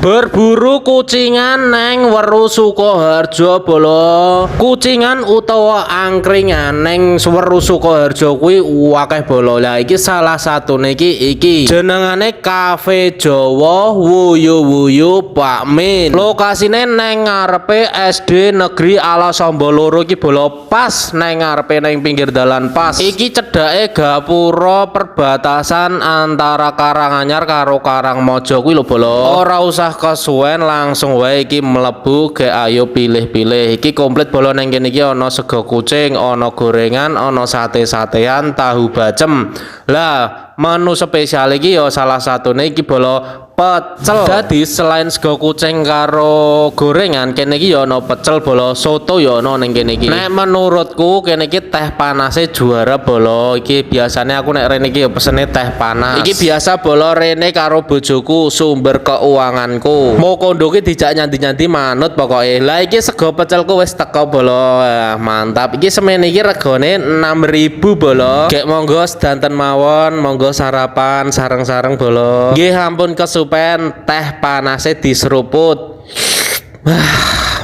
Berburu kucingan neng Weru Sukoharjo bolo. Kucingan utawa angkringan neng Weru Sukoharjo kuwi akeh bolo. Lah iki salah satune iki jenengane Cafe Jawa Wuyu Wuyu Pak Min. Lokasine neng ngarepe SD Negeri Alasamba Loro iki bolo, pas neng ngarepe neng pinggir dalan pas. Iki cedake gapura perbatasan antara Karanganyar karo Karangmojo kuwi lho bolo. Ora usah kesuwen, langsung wae iki mlebu ge ayo pilih-pilih. Iki komplit bolo neng kene iki ana sego kucing, ana gorengan, ana sate-satean, tahu bacem. Lah menu spesial iki ya salah satune iki bolo pecel. Jadi selain sego kucing karo gorengan, kene iki ya ana pecel bolo, soto ya ana ning kene iki. Nek menurutku kene iki teh panase juara bolo. Iki biasanya aku nek rene iki ya pesene teh panas. Iki biasa bolo rene karo bojoku, sumber keuanganku. Mau kondoke dijak nyanti-nyanti manut pokoke. Lah iki sego pecelku wis teko bolo. Mantap. Iki semene iki regane 6.000 bolo. Gek monggo sedanten mawon, monggo sarapan sareng-sareng bolo. Nggih ampun kesupen teh panase diseruput.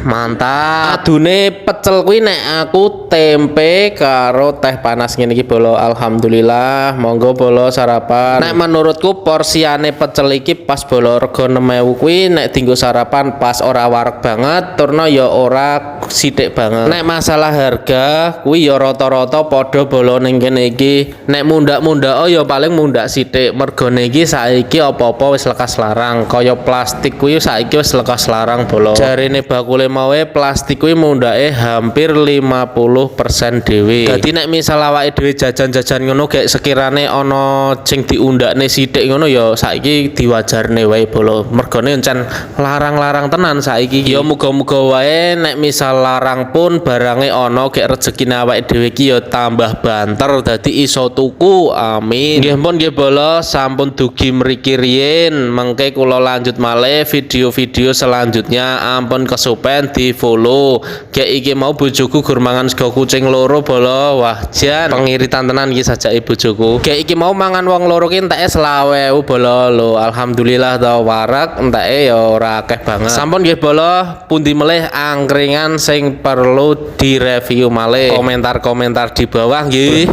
Mantap. Adune pecel kuwi nek aku tempe karo teh panas ngene iki bolo. Alhamdulillah, monggo bolo sarapan. Nek menurutku porsiane pecel iki pas bolo, rego 6.000 kuwi nek dienggo sarapan pas, ora wareg banget, turno ya ora sithik banget. Nek masalah harga kuwi ya rata-rata padha bolo ning kene iki. Nek mundak-mundak ya paling mundak sithik. Mergone iki saiki apa-apa wis lekas larang. Kaya plastik kuwi saiki wis lekas larang bolo. Jarine bakule mawe plastik kuwi mundake hampir 50% dhewe. Dadi nek misal awake dhewe jajan-jajan ngono gek sekirane ana sing diundakne sithik ngono ya saiki diwajarne wae bolo. Mergone encen larang-larang tenan saiki. Ya muga-muga wae nek misal larang pun barange ana gek rezekine awake dhewe iki ya tambah banter dadi iso tuku. Amin. Nggih pun nggih bolo, sampun dugi mriki riyin. Mengke kula lanjut malih video-video selanjutnya. Ampun kesupen di follow. Kayak iki mau bojoku gur mangan sego kucing loro bolo. Wah jan pengiritan tenan iki sajake bojoku. Kayak iki mau mangan wong loro ki enteke 20.000 bolo lho. Alhamdulillah ta warak enteke ya ora akeh banget. Sampun nggih bolo, pundi melih angkringan sing perlu direview malih. Komentar-komentar di bawah nggih.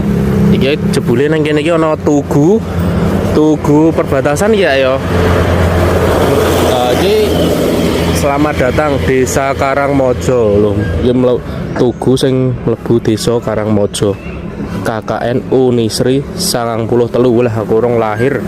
Iki jebule nang kene iki ana tugu perbatasan ya ya. Iki selamat datang Desa Karangmojo lho. Iki tugu sing mlebu Desa Karangmojo. KKN Unisri 93 lah aku urung lahir.